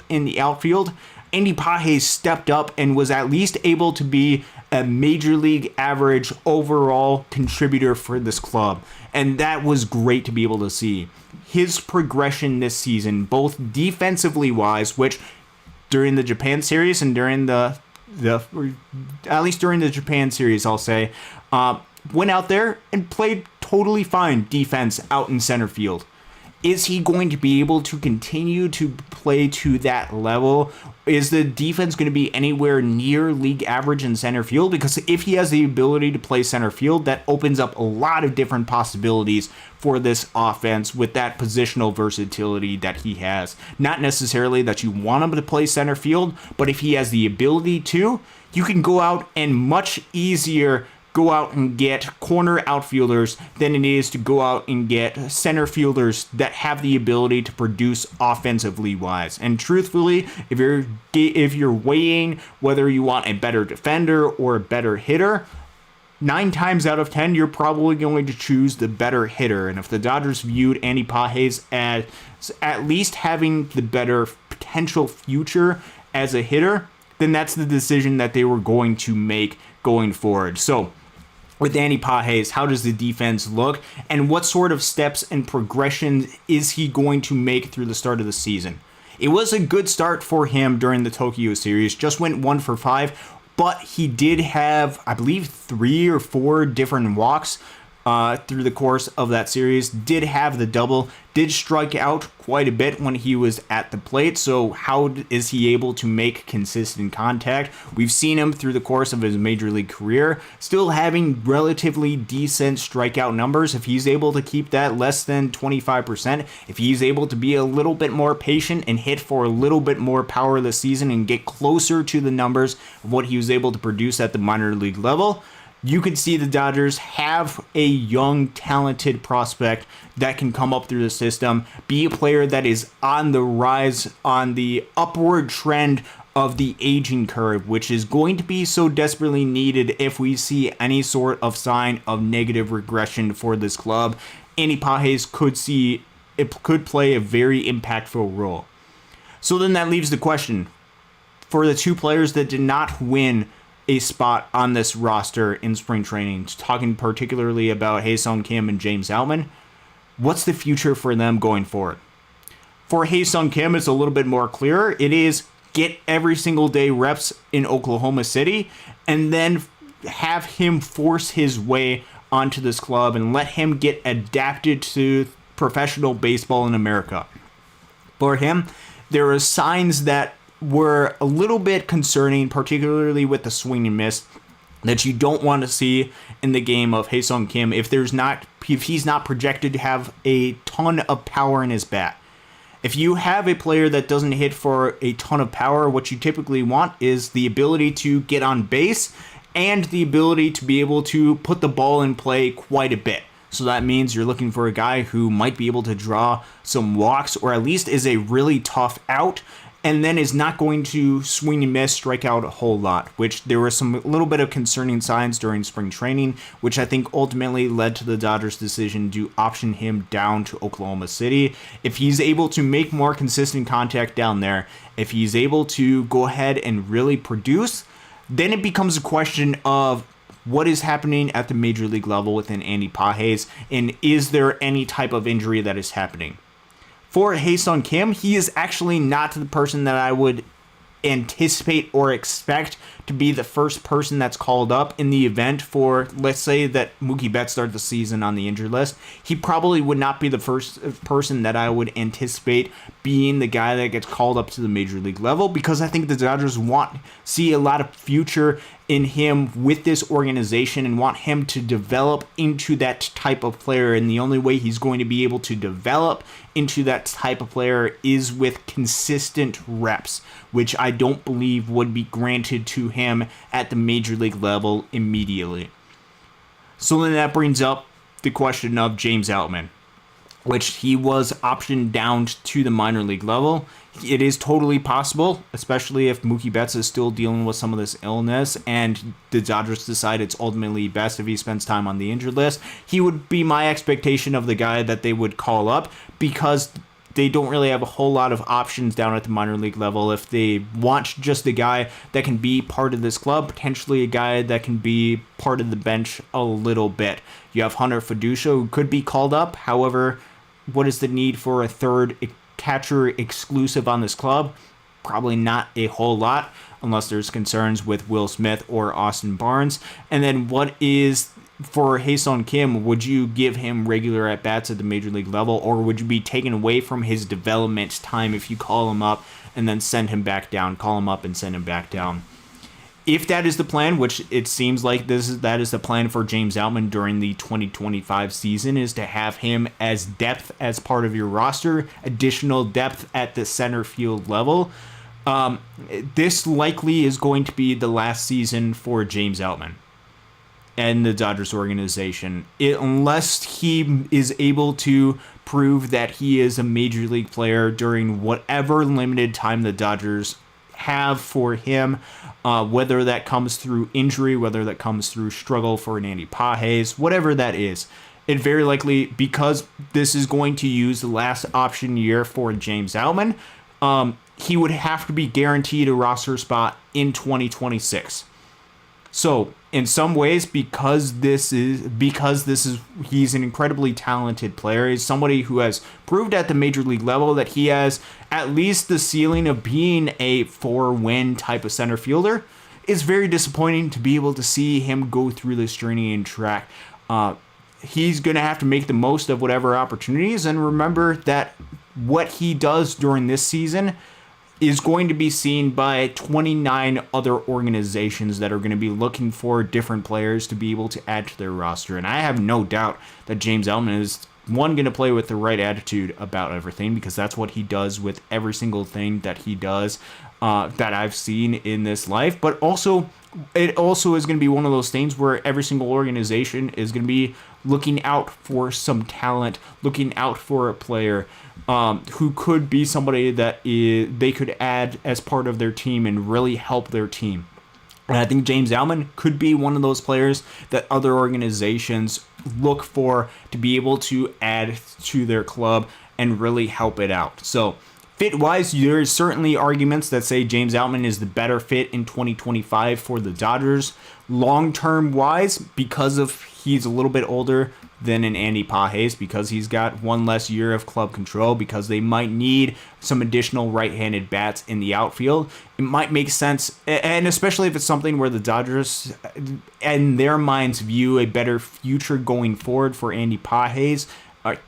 in the outfield, Andy Pages stepped up and was at least able to be a major league average overall contributor for this club. And that was great to be able to see. His progression this season, both defensively wise, which during the Japan series and during at least during the Japan series, I'll say, went out there and played totally fine defense out in center field. Is he going to be able to continue to play to that level? Is the defense going to be anywhere near league average in center field? Because if he has the ability to play center field, that opens up a lot of different possibilities for this offense with that positional versatility that he has. Not necessarily that you want him to play center field, but if he has the ability to, you can go out and much easier go out and get corner outfielders than it is to go out and get center fielders that have the ability to produce offensively wise. And truthfully, if you're weighing whether you want a better defender or a better hitter, 9 times out of 10, you're probably going to choose the better hitter. And if the Dodgers viewed Andy Pages as at least having the better potential future as a hitter, then that's the decision that they were going to make going forward. So, with Andy Pages, how does the defense look, and what sort of steps and progression is he going to make through the start of the season? It was a good start for him during the Tokyo series, just went 1 for 5, but he did have, I believe, 3 or 4 different walks through the course of that series, did have the double, did strike out quite a bit when he was at the plate. So how is he able to make consistent contact? We've seen him through the course of his major league career still having relatively decent strikeout numbers. If he's able to keep that less than 25%, if he's able to be a little bit more patient and hit for a little bit more power this season and get closer to the numbers of what he was able to produce at the minor league level, you could see the Dodgers have a young, talented prospect that can come up through the system, be a player that is on the rise, on the upward trend of the aging curve, which is going to be so desperately needed if we see any sort of sign of negative regression for this club. Andy Pages could play a very impactful role. So then that leaves the question, for the 2 players that did not win a spot on this roster in spring training, talking particularly about Haesung Kim and James Outman, what's the future for them going forward? For Haesung Kim, it's a little bit more clear. It is get every single day reps in Oklahoma City and then have him force his way onto this club and let him get adapted to professional baseball in America. For him, there are signs that were a little bit concerning, particularly with the swing and miss, that you don't want to see in the game of Haesung Kim if he's not projected to have a ton of power in his bat. If you have a player that doesn't hit for a ton of power, what you typically want is the ability to get on base and the ability to be able to put the ball in play quite a bit. So that means you're looking for a guy who might be able to draw some walks, or at least is a really tough out, and then is not going to swing and miss, strike out a whole lot, which there were some little bit of concerning signs during spring training, which I think ultimately led to the Dodgers' decision to option him down to Oklahoma City. If he's able to make more consistent contact down there, if he's able to go ahead and really produce, then it becomes a question of what is happening at the major league level within Andy Pages, and is there any type of injury that is happening? For Ha-Seong Kim, he is actually not the person that I would anticipate or expect to be the first person that's called up in the event for, let's say that Mookie Betts started the season on the injured list. He probably would not be the first person that I would anticipate being the guy that gets called up to the major league level, because I think the Dodgers see a lot of future in him with this organization and want him to develop into that type of player. And the only way he's going to be able to develop into that type of player is with consistent reps, which I don't believe would be granted to him at the major league level immediately. So then that brings up the question of James Outman, which he was optioned down to the minor league level. It is totally possible, especially if Mookie Betts is still dealing with some of this illness and the Dodgers decide it's ultimately best if he spends time on the injured list. He would be my expectation of the guy that they would call up, because they don't really have a whole lot of options down at the minor league level. If they want just a guy that can be part of this club, potentially a guy that can be part of the bench a little bit. You have Hunter Fiducia, who could be called up. However, what is the need for a third catcher exclusive on this club? Probably not a whole lot, unless there's concerns with Will Smith or Austin Barnes. And then what is for Ha-Seong Kim? Would you give him regular at-bats at the major league level, or would you be taken away from his development time if you call him up and then send him back down, call him up and send him back down? If that is the plan, which it seems like that is the plan for James Outman during the 2025 season, is to have him as depth as part of your roster, additional depth at the center field level. This likely is going to be the last season for James Outman and the Dodgers organization, unless he is able to prove that he is a major league player during whatever limited time the Dodgers have for him, whether that comes through injury, whether that comes through struggle for an Andy Pages, whatever that is. It very likely, because this is going to use the last option year for James Outman, he would have to be guaranteed a roster spot in 2026. So in some ways, because he's an incredibly talented player, he's somebody who has proved at the major league level that he has at least the ceiling of being a 4-win type of center fielder. It's very disappointing to be able to see him go through this journey and track. He's going to have to make the most of whatever opportunities, and remember that what he does during this season is going to be seen by 29 other organizations that are going to be looking for different players to be able to add to their roster. And I have no doubt that James Outman is, one, going to play with the right attitude about everything, because that's what he does with every single thing that he does that I've seen in this life. But also, it also is going to be one of those things where every single organization is going to be looking out for some talent, looking out for a player who could be somebody that they could add as part of their team and really help their team. And I think James Outman could be one of those players that other organizations look for to be able to add to their club and really help it out. So fit-wise, there's certainly arguments that say James Outman is the better fit in 2025 for the Dodgers. Long-term wise, because of he's a little bit older than an Andy Pages, because he's got one less year of club control, because they might need some additional right-handed bats in the outfield, it might make sense, and especially if it's something where the Dodgers, in their minds, view a better future going forward for Andy Pages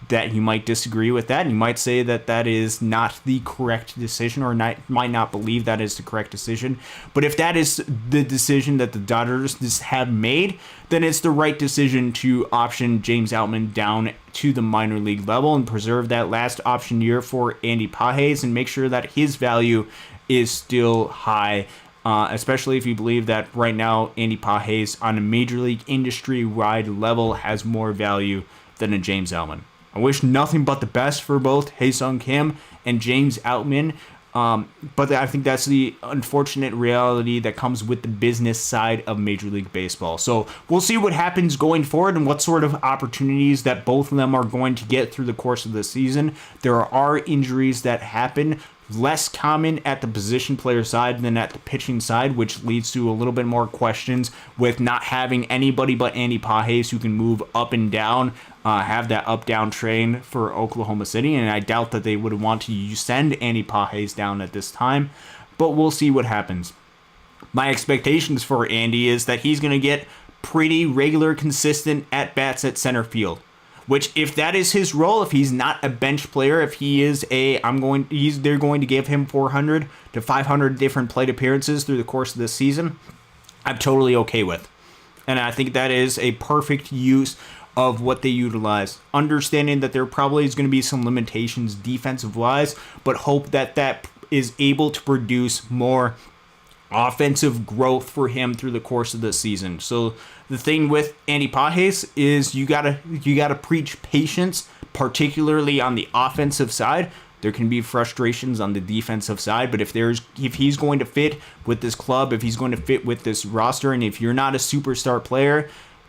that you might disagree with that, and you might say that that is not the correct decision, or might not believe that is the correct decision. But if that is the decision that the Dodgers have made, then it's the right decision to option James Outman down to the minor league level and preserve that last option year for Andy Pages and make sure that his value is still high. Especially if you believe that right now Andy Pages on a major league industry-wide level has more value than a James Outman. I wish nothing but the best for both Hae-Sung Kim and James Outman, but I think that's the unfortunate reality that comes with the business side of Major League Baseball. So we'll see what happens going forward and what sort of opportunities that both of them are going to get through the course of the season. There are injuries that happen, less common at the position player side than at the pitching side, which leads to a little bit more questions with not having anybody but Andy Pages who can move up and down, have that up-down train for Oklahoma City, and I doubt that they would want to send Andy Pages down at this time, but we'll see what happens. My expectations for Andy is that he's going to get pretty regular, consistent at-bats at center field. Which, if that is his role, if he's not a bench player, if he is they're going to give him 400 to 500 different plate appearances through the course of this season, I'm totally okay with. And I think that is a perfect use of what they utilize. Understanding that there probably is going to be some limitations defensive-wise, but hope that that is able to produce more offensive growth for him through the course of the season. So the thing with Andy Pages is you gotta preach patience, particularly on the offensive side. There can be frustrations on the defensive side, but if he's going to fit with this club, if he's going to fit with this roster, and if you're not a superstar player,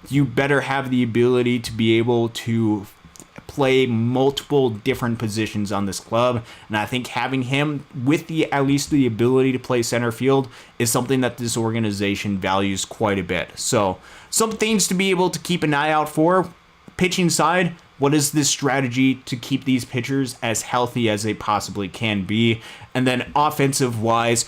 you better have the ability to be able to play multiple different positions on this club, and I think having him with at least the ability to play center field is something that this organization values quite a bit. So some things to be able to keep an eye out for. Pitching side, what is this strategy to keep these pitchers as healthy as they possibly can be? And then offensive wise,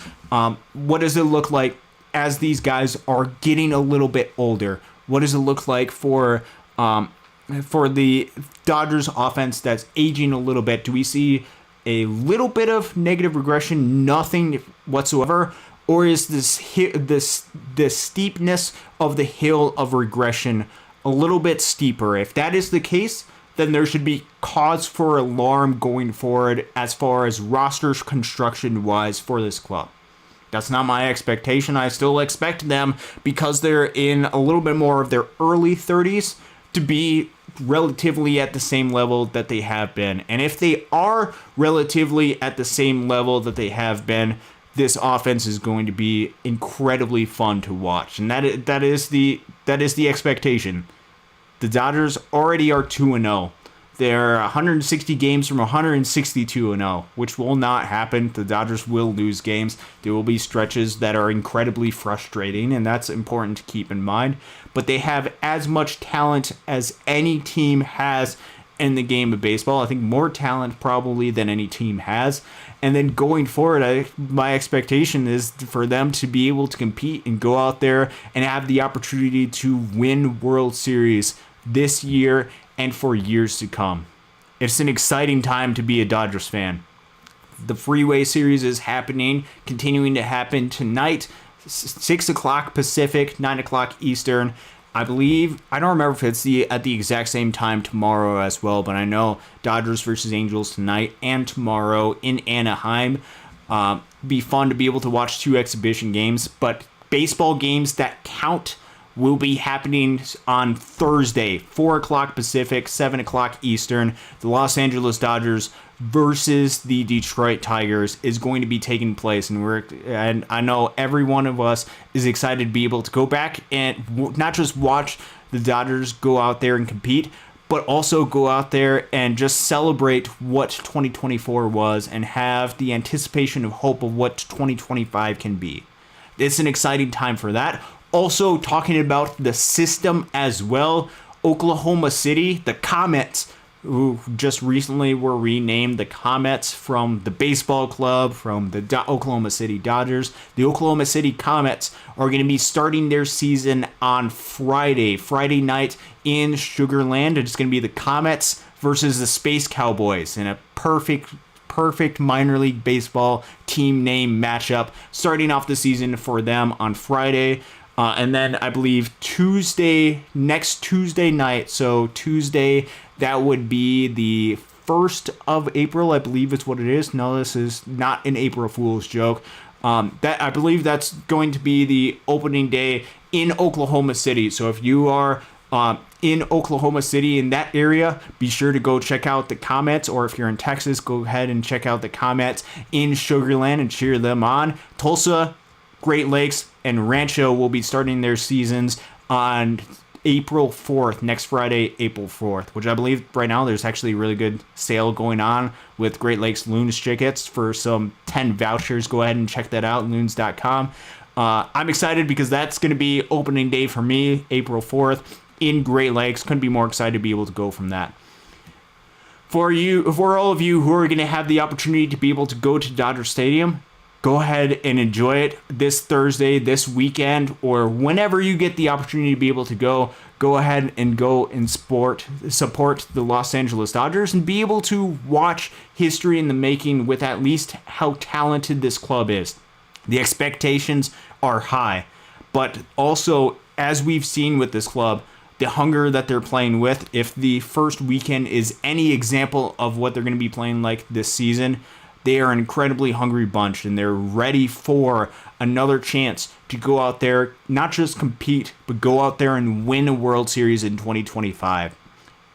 what does it look like as these guys are getting a little bit older? What does it look like for the Dodgers offense that's aging a little bit? Do we see a little bit of negative regression, nothing whatsoever? Or is this steepness of the hill of regression a little bit steeper? If that is the case, then there should be cause for alarm going forward as far as roster construction wise for this club. That's not my expectation. I still expect them, because they're in a little bit more of their early 30s, to be relatively at the same level that they have been. And if they are relatively at the same level that they have been, this offense is going to be incredibly fun to watch. And that is the expectation. The Dodgers already are 2-0. They're 160 games from 162-0, which will not happen. The Dodgers will lose games. There will be stretches that are incredibly frustrating, and that's important to keep in mind. But they have as much talent as any team has in the game of baseball. I think more talent probably than any team has. And then going forward, my expectation is for them to be able to compete and go out there and have the opportunity to win World Series this year and for years to come. It's an exciting time to be a Dodgers fan. The Freeway series is continuing to happen tonight, 6 o'clock Pacific, 9 o'clock Eastern. I believe, I don't remember if it's at the exact same time tomorrow as well, but I know Dodgers versus Angels tonight and tomorrow in Anaheim. Be fun to be able to watch 2 exhibition games, but baseball games that count will be happening on Thursday, 4 o'clock Pacific, 7 o'clock Eastern. The Los Angeles Dodgers versus the Detroit Tigers is going to be taking place, and I know every one of us is excited to be able to go back and not just watch the Dodgers go out there and compete, but also go out there and just celebrate what 2024 was and have the anticipation of hope of what 2025 can be. It's an exciting time for that. Also, talking about the system as well, Oklahoma City, the Comets, who just recently were renamed the Comets from the baseball club, from the Oklahoma City Dodgers. The Oklahoma City Comets are going to be starting their season on Friday night in Sugar Land. It's going to be the Comets versus the Space Cowboys in a perfect minor league baseball team name matchup starting off the season for them on Friday. And then I believe next Tuesday night, so Tuesday, that would be the 1st of April, I believe is what it is. No, this is not an April Fool's joke. That I believe that's going to be the opening day in Oklahoma City. So if you are in Oklahoma City in that area, be sure to go check out the Comets, or if you're in Texas, go ahead and check out the Comets in Sugar Land and cheer them on. Tulsa, Great Lakes, and Rancho will be starting their seasons on April 4th, next Friday, April 4th, which I believe right now there's actually a really good sale going on with Great Lakes Loons tickets for some 10 vouchers. Go ahead and check that out, loons.com. I'm excited because that's going to be opening day for me, April 4th in Great Lakes. Couldn't be more excited to be able to go from that. For all of you who are going to have the opportunity to be able to go to Dodger Stadium, go ahead and enjoy it this Thursday, this weekend, or whenever you get the opportunity to be able to go ahead and go and support the Los Angeles Dodgers and be able to watch history in the making with at least how talented this club is. The expectations are high, but also, as we've seen with this club, the hunger that they're playing with, if the first weekend is any example of what they're going to be playing like this season, they are an incredibly hungry bunch, and they're ready for another chance to go out there, not just compete, but go out there and win a World Series in 2025.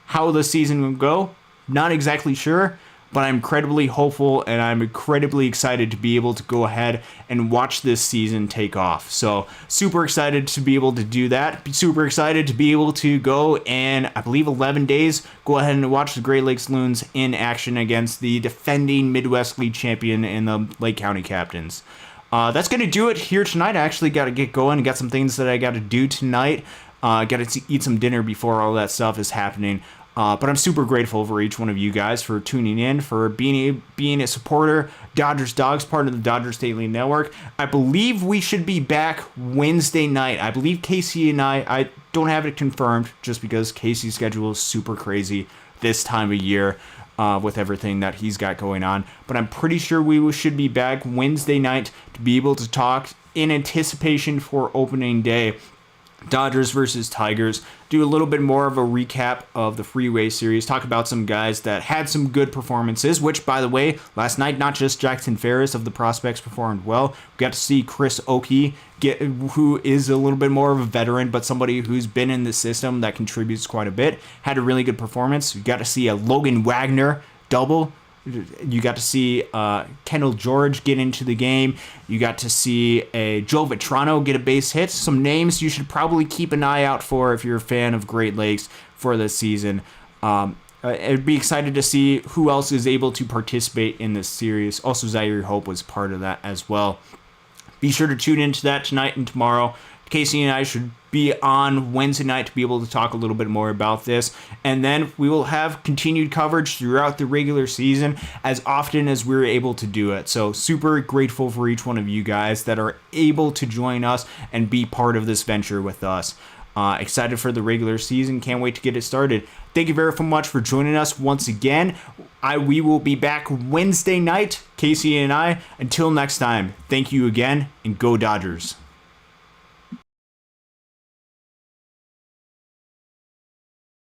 How the season will go, not exactly sure, but I'm incredibly hopeful, and I'm incredibly excited to be able to go ahead and watch this season take off. So super excited to be able to do that. Super excited to be able to go and, I believe 11 days, go ahead and watch the Great Lakes Loons in action against the defending Midwest League champion in the Lake County Captains. That's going to do it here tonight. I actually got to get going and got some things that I got to do tonight. Got to eat some dinner before all that stuff is happening. But I'm super grateful for each one of you guys for tuning in, for being a supporter. Dodgers Dawgs, part of the Dodgers Daily Network. I believe we should be back Wednesday night. I believe Casey and I don't have it confirmed just because Casey's schedule is super crazy this time of year with everything that he's got going on. But I'm pretty sure we should be back Wednesday night to be able to talk in anticipation for opening day. Dodgers versus Tigers, do a little bit more of a recap of the Freeway series, talk about some guys that had some good performances, which, by the way, last night, not just Jackson Ferris of the Prospects performed well. We got to see Chris Oakey, who is a little bit more of a veteran, but somebody who's been in the system that contributes quite a bit, had a really good performance. We got to see a Logan Wagner double. You got to see Kendall George get into the game. You got to see a Joe Vitrano get a base hit. Some names you should probably keep an eye out for if you're a fan of Great Lakes for this season. I'd be excited to see who else is able to participate in this series. Also, Zaire Hope was part of that as well. Be sure to tune into that tonight and tomorrow. Casey and I should be on Wednesday night to be able to talk a little bit more about this. And then we will have continued coverage throughout the regular season as often as we're able to do it. So super grateful for each one of you guys that are able to join us and be part of this venture with us. Excited for the regular season. Can't wait to get it started. Thank you very much for joining us once again. We will be back Wednesday night, Casey and I. Until next time, thank you again, and go Dodgers.